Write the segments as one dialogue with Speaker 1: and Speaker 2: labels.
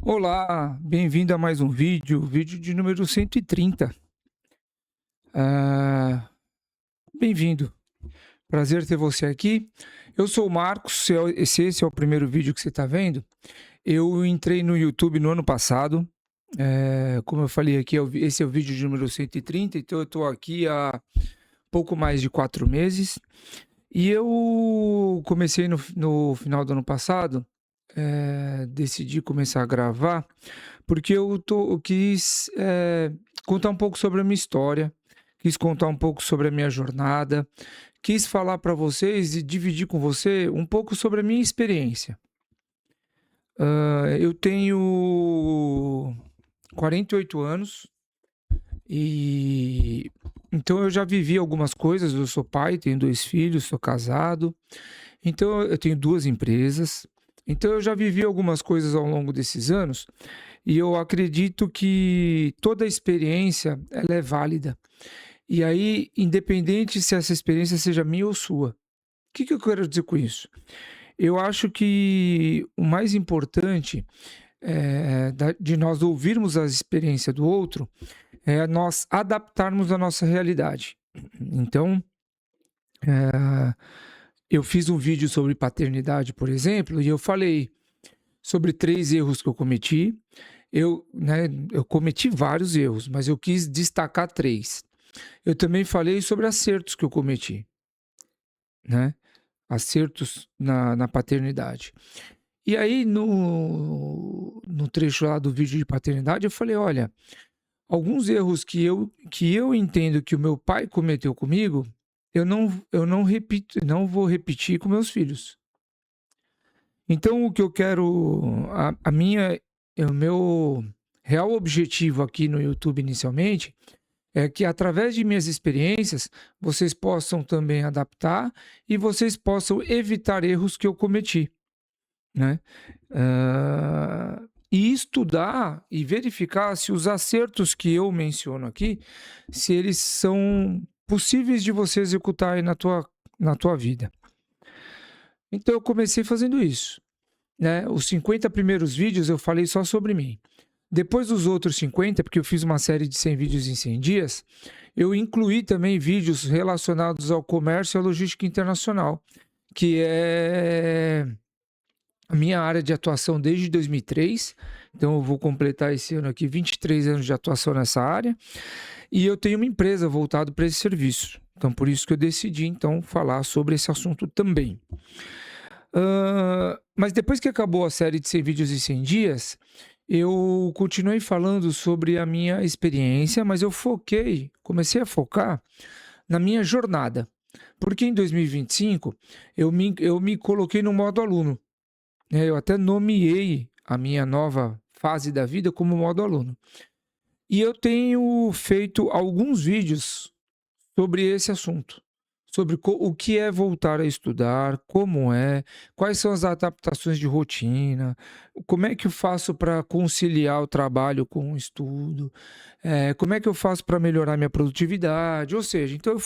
Speaker 1: Olá, bem-vindo a mais um vídeo de número 130. Ah, Bem-vindo, prazer ter você aqui. Eu sou o Marcos, se esse é o primeiro vídeo que você está vendo. Eu entrei no YouTube no ano passado, como eu falei aqui, esse é o vídeo de número 130, então eu estou aqui há pouco mais de 4 meses. E eu comecei no final do ano passado, decidi começar a gravar, porque eu quis contar um pouco sobre a minha história, quis contar um pouco sobre a minha jornada, quis falar para vocês e dividir com você um pouco sobre a minha experiência. Eu tenho 48 anos e então eu já vivi algumas coisas. Eu sou pai, tenho 2 filhos, sou casado, então eu tenho 2 empresas. Então eu já vivi algumas coisas ao longo desses anos e eu acredito que toda experiência ela é válida. E aí, independente se essa experiência seja minha ou sua. O que eu quero dizer com isso? Eu acho que o mais importante, de nós ouvirmos a experiência do outro, é nós adaptarmos a nossa realidade. Então, eh, eu fiz um vídeo sobre paternidade, por exemplo, e eu falei sobre 3 erros que eu cometi. Eu cometi vários erros, mas eu quis destacar 3. Eu também falei sobre acertos que eu cometi, né, acertos na paternidade. E aí no trecho lá do vídeo de paternidade eu falei: "Olha, alguns erros que eu entendo que o meu pai cometeu comigo, eu não vou repetir com meus filhos". Então o que eu quero a minha o meu real objetivo aqui no YouTube inicialmente, é que através de minhas experiências, vocês possam também adaptar e vocês possam evitar erros que eu cometi, né. E estudar e verificar se os acertos que eu menciono aqui, se eles são possíveis de você executar aí na tua vida. Então eu comecei fazendo isso, né. Os 50 primeiros vídeos eu falei só sobre mim. Depois dos outros 50, porque eu fiz uma série de 100 vídeos em 100 dias, eu incluí também vídeos relacionados ao comércio e à logística internacional, que é a minha área de atuação desde 2003. Então eu vou completar esse ano aqui 23 anos de atuação nessa área, e eu tenho uma empresa voltada para esse serviço. Então por isso que eu decidi então falar sobre esse assunto também. Mas depois que acabou a série de 100 vídeos em 100 dias, eu continuei falando sobre a minha experiência, mas comecei a focar na minha jornada. Porque em 2025 eu me coloquei no modo aluno, né? Eu até nomeei a minha nova fase da vida como modo aluno. E eu tenho feito alguns vídeos sobre esse assunto, sobre o que é voltar a estudar, como é, quais são as adaptações de rotina, como é que eu faço para conciliar o trabalho com o estudo, como é que eu faço para melhorar minha produtividade, ou seja, então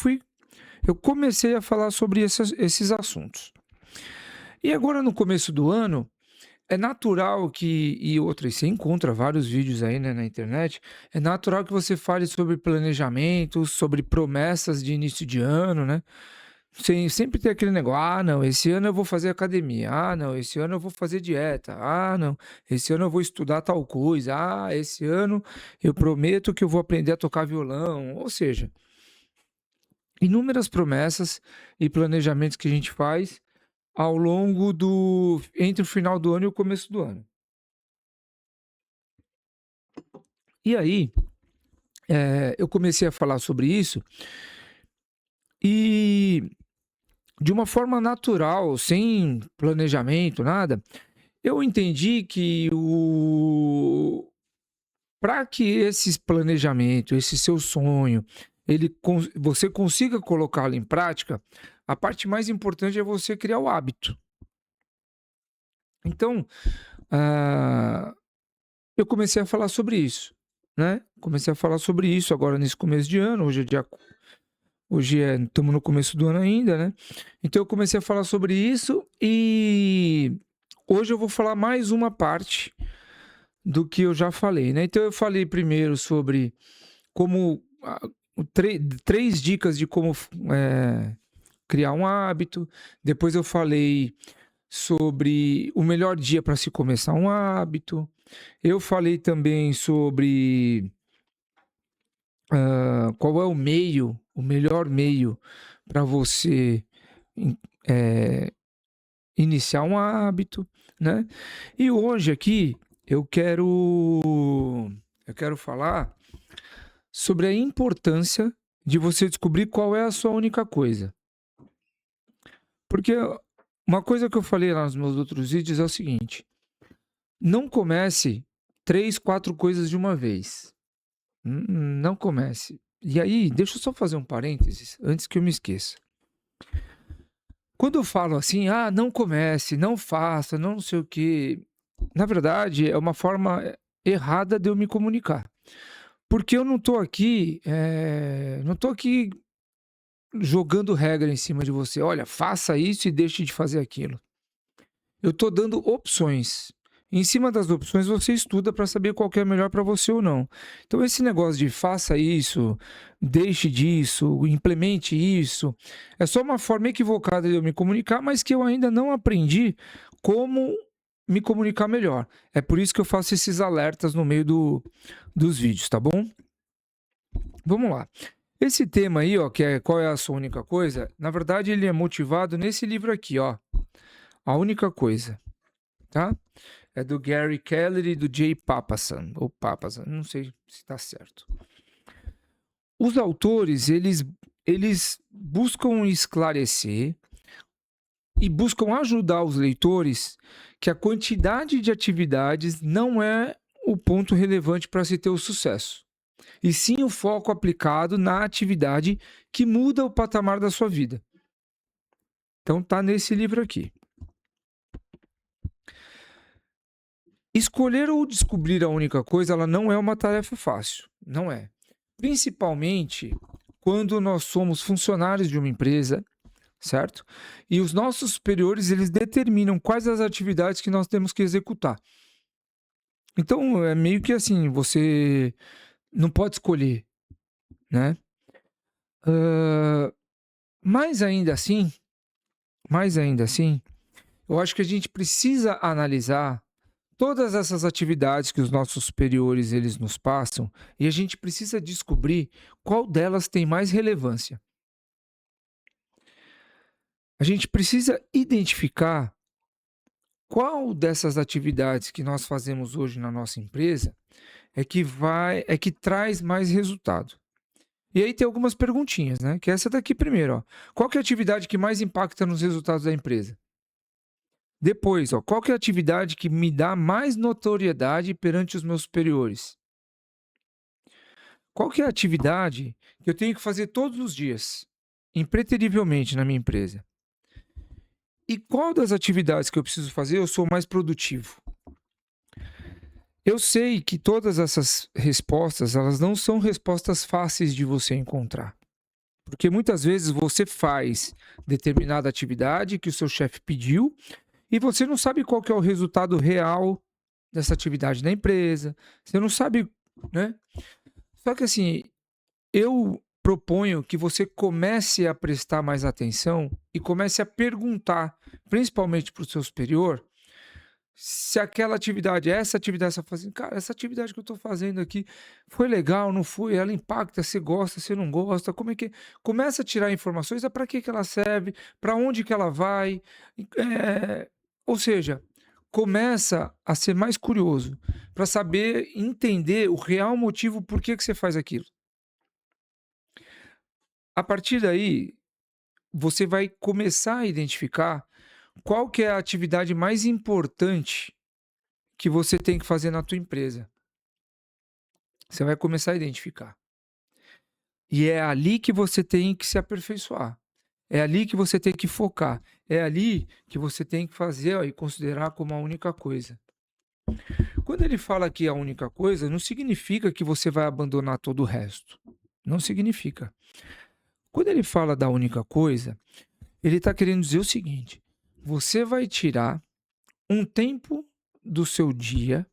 Speaker 1: eu comecei a falar sobre esses assuntos. E agora no começo do ano, é natural que e outra, e você encontra vários vídeos aí, né, na internet, é natural que você fale sobre planejamento, sobre promessas de início de ano, né. Sempre tem aquele negócio: "Ah, não, esse ano eu vou fazer academia. Ah, não, esse ano eu vou fazer dieta. Ah, não, esse ano eu vou estudar tal coisa. Ah, esse ano eu prometo que eu vou aprender a tocar violão". Ou seja, inúmeras promessas e planejamentos que a gente faz ao longo do entre o final do ano e o começo do ano. E aí, eu comecei a falar sobre isso e, de uma forma natural, sem planejamento, nada, eu entendi que o para que esse planejamento, esse seu sonho, você consiga colocá-lo em prática, a parte mais importante é você criar o hábito. Então, ah, eu comecei a falar sobre isso, né, comecei a falar sobre isso agora nesse começo de ano. Estamos no começo do ano ainda, né, então eu comecei a falar sobre isso e hoje eu vou falar mais uma parte, do que eu já falei, né? Então eu falei primeiro sobre como três dicas de como criar um hábito. Depois eu falei sobre o melhor dia para se começar um hábito. Eu falei também sobre qual é o melhor meio para você iniciar um hábito, né? E hoje aqui eu quero falar sobre a importância de você descobrir qual é a sua única coisa. Porque uma coisa que eu falei lá nos meus outros vídeos é o seguinte: não comece 3, 4 coisas de uma vez. Não comece. E aí, deixa eu só fazer um parênteses antes que eu me esqueça. Quando eu falo assim, não comece, não faça, não sei o quê, na verdade é uma forma errada de eu me comunicar. Porque eu não tô aqui jogando regra em cima de você. Olha, faça isso e deixe de fazer aquilo. Eu estou dando opções. Em cima das opções você estuda para saber qual que é melhor para você ou não. Então esse negócio de faça isso, deixe disso, implemente isso, é só uma forma equivocada de eu me comunicar, mas que eu ainda não aprendi como me comunicar melhor. É por isso que eu faço esses alertas no meio dos vídeos, tá bom? Vamos lá. Esse tema aí, ó, que é qual é a sua única coisa, na verdade ele é motivado nesse livro aqui, ó. A Única Coisa, tá? É do Gary Keller e do Jay Papasan, ou Papasan, não sei se está certo. Os autores, eles buscam esclarecer e buscam ajudar os leitores que a quantidade de atividades não é o ponto relevante para se ter o sucesso, e sim o foco aplicado na atividade que muda o patamar da sua vida. Então tá nesse livro aqui. Escolher ou descobrir a única coisa, ela não é uma tarefa fácil, não é. Principalmente quando nós somos funcionários de uma empresa, certo? E os nossos superiores, eles determinam quais as atividades que nós temos que executar. Então, é meio que assim, você não pode escolher, né? Mas ainda assim, eu acho que a gente precisa analisar todas essas atividades que os nossos superiores eles nos passam e a gente precisa descobrir qual delas tem mais relevância. A gente precisa identificar qual dessas atividades que nós fazemos hoje na nossa empresa é que traz mais resultado. E aí tem algumas perguntinhas, né? Que é essa daqui primeiro, ó. Qual que é a atividade que mais impacta nos resultados da empresa? Depois, ó, qual que é a atividade que me dá mais notoriedade perante os meus superiores? Qual que é a atividade que eu tenho que fazer todos os dias, impreterivelmente na minha empresa? E qual das atividades que eu preciso fazer eu sou mais produtivo? Eu sei que todas essas respostas, elas não são respostas fáceis de você encontrar. Porque muitas vezes você faz determinada atividade que o seu chefe pediu e você não sabe qual que é o resultado real dessa atividade na empresa. Você não sabe, né? Só que assim, eu proponho que você comece a prestar mais atenção e comece a perguntar, principalmente para o seu superior, se aquela atividade, essa atividade que você está fazendo, cara, essa atividade que eu estou fazendo aqui foi legal, não foi? Ela impacta, você gosta, você não gosta? Como é que começa a tirar informações, para que ela serve, para onde que ela vai? Ou seja, começa a ser mais curioso para saber entender o real motivo por que você faz aquilo. A partir daí, você vai começar a identificar qual que é a atividade mais importante que você tem que fazer na tua empresa. Você vai começar a identificar. E é ali que você tem que se aperfeiçoar. É ali que você tem que focar. É ali que você tem que fazer, ó, e considerar como a única coisa. Quando ele fala que é a única coisa, não significa que você vai abandonar todo o resto. Não significa. Quando ele fala da única coisa, ele está querendo dizer o seguinte: você vai tirar um tempo do seu dia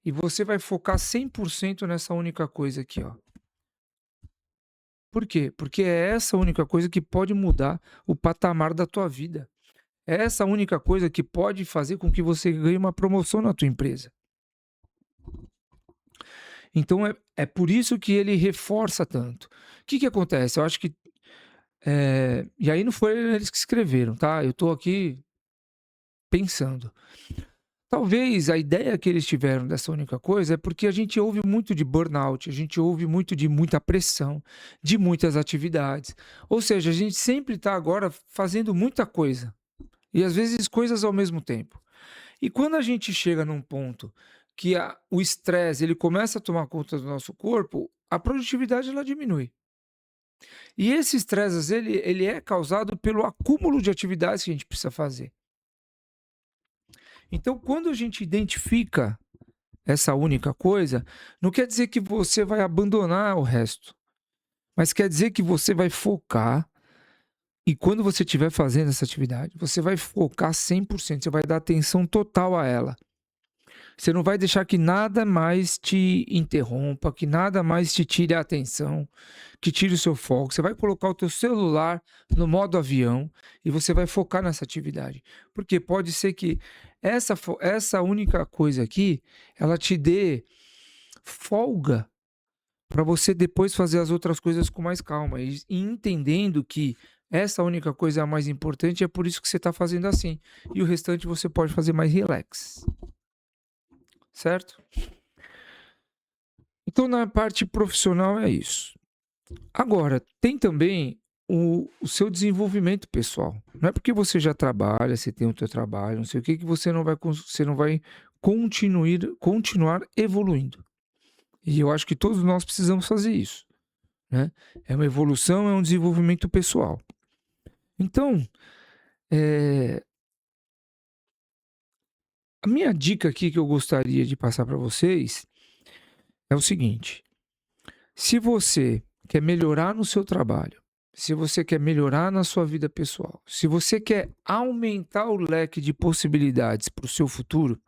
Speaker 1: e você vai focar 100% nessa única coisa aqui, ó. Por quê? Porque é essa única coisa que pode mudar o patamar da tua vida. É essa única coisa que pode fazer com que você ganhe uma promoção na tua empresa. Então é por isso que ele reforça tanto. O que que acontece? Eu acho que e aí não foi eles que escreveram, tá? Eu tô aqui pensando. Talvez a ideia que eles tiveram dessa única coisa é porque a gente ouve muito de burnout, a gente ouve muito de muita pressão, de muitas atividades. Ou seja, a gente sempre está agora fazendo muita coisa e às vezes coisas ao mesmo tempo. E quando a gente chega num ponto que o estresse ele começa a tomar conta do nosso corpo, a produtividade ela diminui. E esse estresse, às vezes, ele é causado pelo acúmulo de atividades que a gente precisa fazer. Então, quando a gente identifica essa única coisa, não quer dizer que você vai abandonar o resto, mas quer dizer que você vai focar e quando você estiver fazendo essa atividade, você vai focar 100%, você vai dar atenção total a ela. Você não vai deixar que nada mais te interrompa, que nada mais te tire a atenção, que tire o seu foco. Você vai colocar o teu celular no modo avião e você vai focar nessa atividade. Porque pode ser que essa única coisa aqui, ela te dê folga para você depois fazer as outras coisas com mais calma e entendendo que essa única coisa é a mais importante, é por isso que você está fazendo assim. E o restante você pode fazer mais relax, certo? Então, na parte profissional é isso. Agora, tem também o seu desenvolvimento pessoal. Não é porque você já trabalha, você tem o teu trabalho, não sei o que, que você não vai continuar evoluindo. E eu acho que todos nós precisamos fazer isso, né? É uma evolução, é um desenvolvimento pessoal. Então, a minha dica aqui que eu gostaria de passar para vocês é o seguinte: se você quer melhorar no seu trabalho, se você quer melhorar na sua vida pessoal, se você quer aumentar o leque de possibilidades para o seu futuro,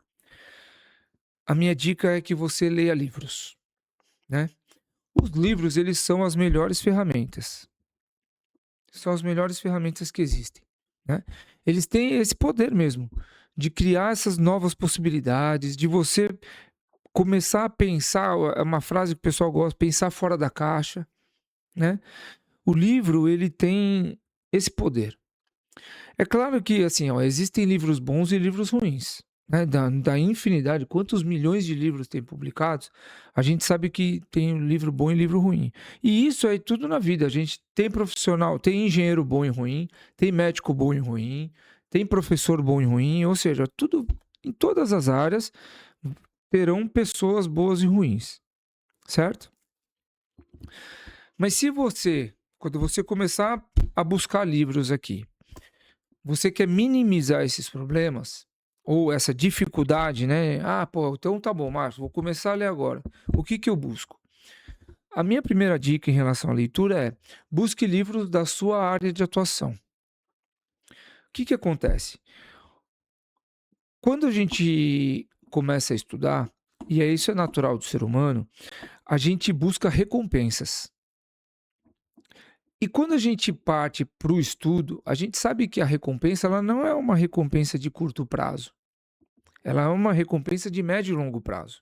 Speaker 1: a minha dica é que você leia livros, né? Os livros, eles são as melhores ferramentas. São as melhores ferramentas que existem, né? Eles têm esse poder mesmo de criar essas novas possibilidades, de você começar a pensar, é uma frase que o pessoal gosta, pensar fora da caixa, né? O livro, ele tem esse poder. É claro que, assim, ó, existem livros bons e livros ruins, né? Da infinidade, quantos milhões de livros tem publicados, a gente sabe que tem livro bom e livro ruim. E isso é tudo na vida. A gente tem profissional, tem engenheiro bom e ruim, tem médico bom e ruim, tem professor bom e ruim, ou seja, tudo em todas as áreas terão pessoas boas e ruins, certo? Mas se você, quando você começar a buscar livros aqui, você quer minimizar esses problemas ou essa dificuldade, né? Ah, pô, então tá bom, Márcio, vou começar a ler agora. O que que eu busco? A minha primeira dica em relação à leitura é: busque livros da sua área de atuação. O que que acontece? Quando a gente começa a estudar, e isso é natural do ser humano, a gente busca recompensas. E quando a gente parte para o estudo, a gente sabe que a recompensa ela não é uma recompensa de curto prazo. Ela é uma recompensa de médio e longo prazo.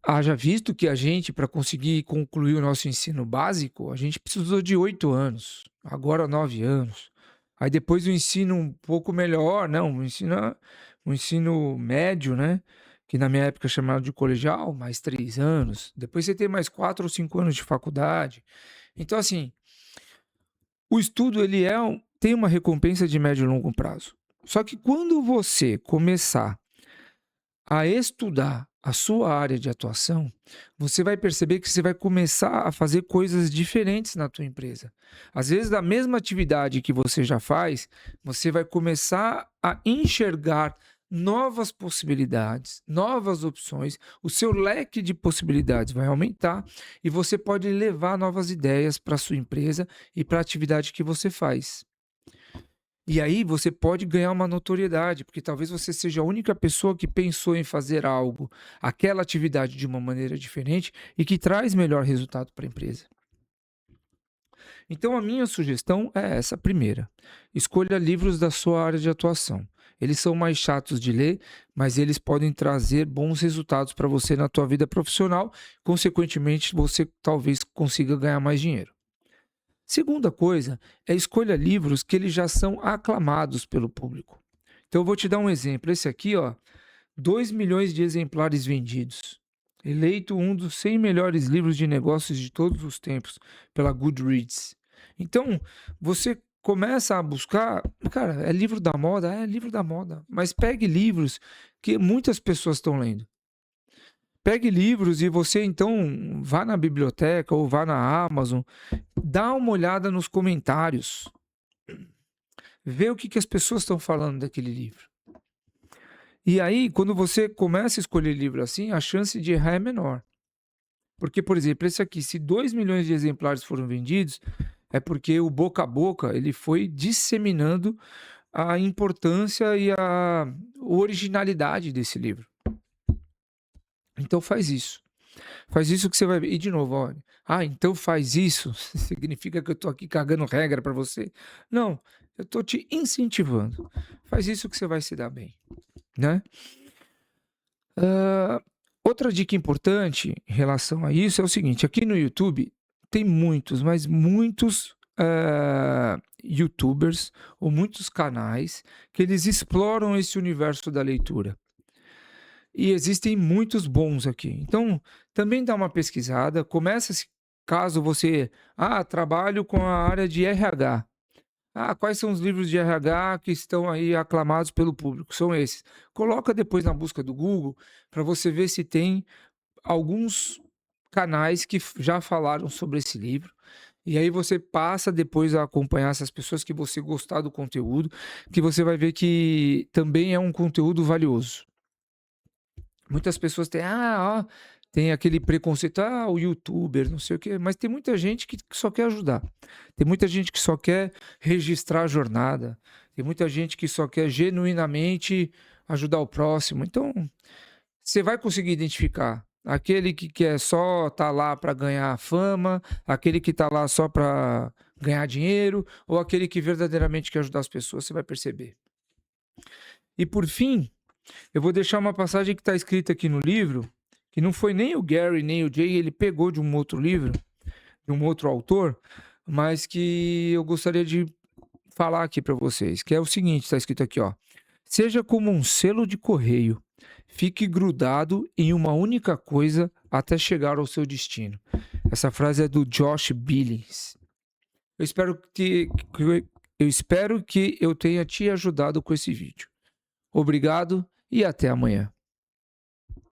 Speaker 1: Haja visto que a gente, para conseguir concluir o nosso ensino básico, a gente precisou de 8 anos, agora 9 anos. Aí depois o ensino um pouco melhor, não, o ensino médio, né? Que na minha época chamava de colegial, mais 3 anos. Depois você tem mais 4 ou 5 anos de faculdade. Então, assim, o estudo ele tem uma recompensa de médio e longo prazo. Só que quando você começar a estudar a sua área de atuação, você vai perceber que você vai começar a fazer coisas diferentes na tua empresa. Às vezes, da mesma atividade que você já faz, você vai começar a enxergar novas possibilidades, novas opções, o seu leque de possibilidades vai aumentar e você pode levar novas ideias para a sua empresa e para a atividade que você faz. E aí você pode ganhar uma notoriedade, porque talvez você seja a única pessoa que pensou em fazer algo, aquela atividade de uma maneira diferente e que traz melhor resultado para a empresa. Então a minha sugestão é essa, primeira: escolha livros da sua área de atuação. Eles são mais chatos de ler, mas eles podem trazer bons resultados para você na tua vida profissional, consequentemente você talvez consiga ganhar mais dinheiro. Segunda coisa é escolha livros que eles já são aclamados pelo público. Então eu vou te dar um exemplo, esse aqui, ó, 2 milhões de exemplares vendidos. Eleito um dos 100 melhores livros de negócios de todos os tempos pela Goodreads. Então, você começa a buscar, cara, é livro da moda? É livro da moda, mas pegue livros que muitas pessoas estão lendo. Pegue livros e você então vá na biblioteca ou vá na Amazon, dá uma olhada nos comentários, vê o que as pessoas estão falando daquele livro. E aí, quando você começa a escolher livro assim, a chance de errar é menor. Porque, por exemplo, esse aqui, se 2 milhões de exemplares foram vendidos, é porque o boca a boca ele foi disseminando a importância e a originalidade desse livro. Então faz isso. Faz isso que você vai ver. E de novo, olha. Ah, então faz isso? Significa que eu tô aqui cagando regra para você? Não, eu tô te incentivando. Faz isso que você vai se dar bem, né? Outra dica importante em relação a isso é o seguinte: aqui no YouTube tem muitos, mas muitos YouTubers ou muitos canais que eles exploram esse universo da leitura. E existem muitos bons aqui. Então, também dá uma pesquisada, começa caso você, trabalho com a área de RH. Quais são os livros de RH que estão aí aclamados pelo público? São esses. Coloca depois na busca do Google para você ver se tem alguns canais que já falaram sobre esse livro. E aí você passa depois a acompanhar essas pessoas que você gostar do conteúdo, que você vai ver que também é um conteúdo valioso. Muitas pessoas têm, tem aquele preconceito, o youtuber, não sei o quê, mas tem muita gente que só quer ajudar. Tem muita gente que só quer registrar a jornada. Tem muita gente que só quer genuinamente ajudar o próximo. Então, você vai conseguir identificar aquele que quer só estar lá para ganhar fama, aquele que está lá só para ganhar dinheiro, ou aquele que verdadeiramente quer ajudar as pessoas, você vai perceber. E por fim, eu vou deixar uma passagem que está escrita aqui no livro, que não foi nem o Gary nem o Jay, ele pegou de um outro livro, de um outro autor, mas que eu gostaria de falar aqui para vocês, que é o seguinte, está escrito aqui, ó: seja como um selo de correio, fique grudado em uma única coisa até chegar ao seu destino. Essa frase é do Josh Billings. Eu espero que eu tenha te ajudado com esse vídeo. Obrigado e até amanhã.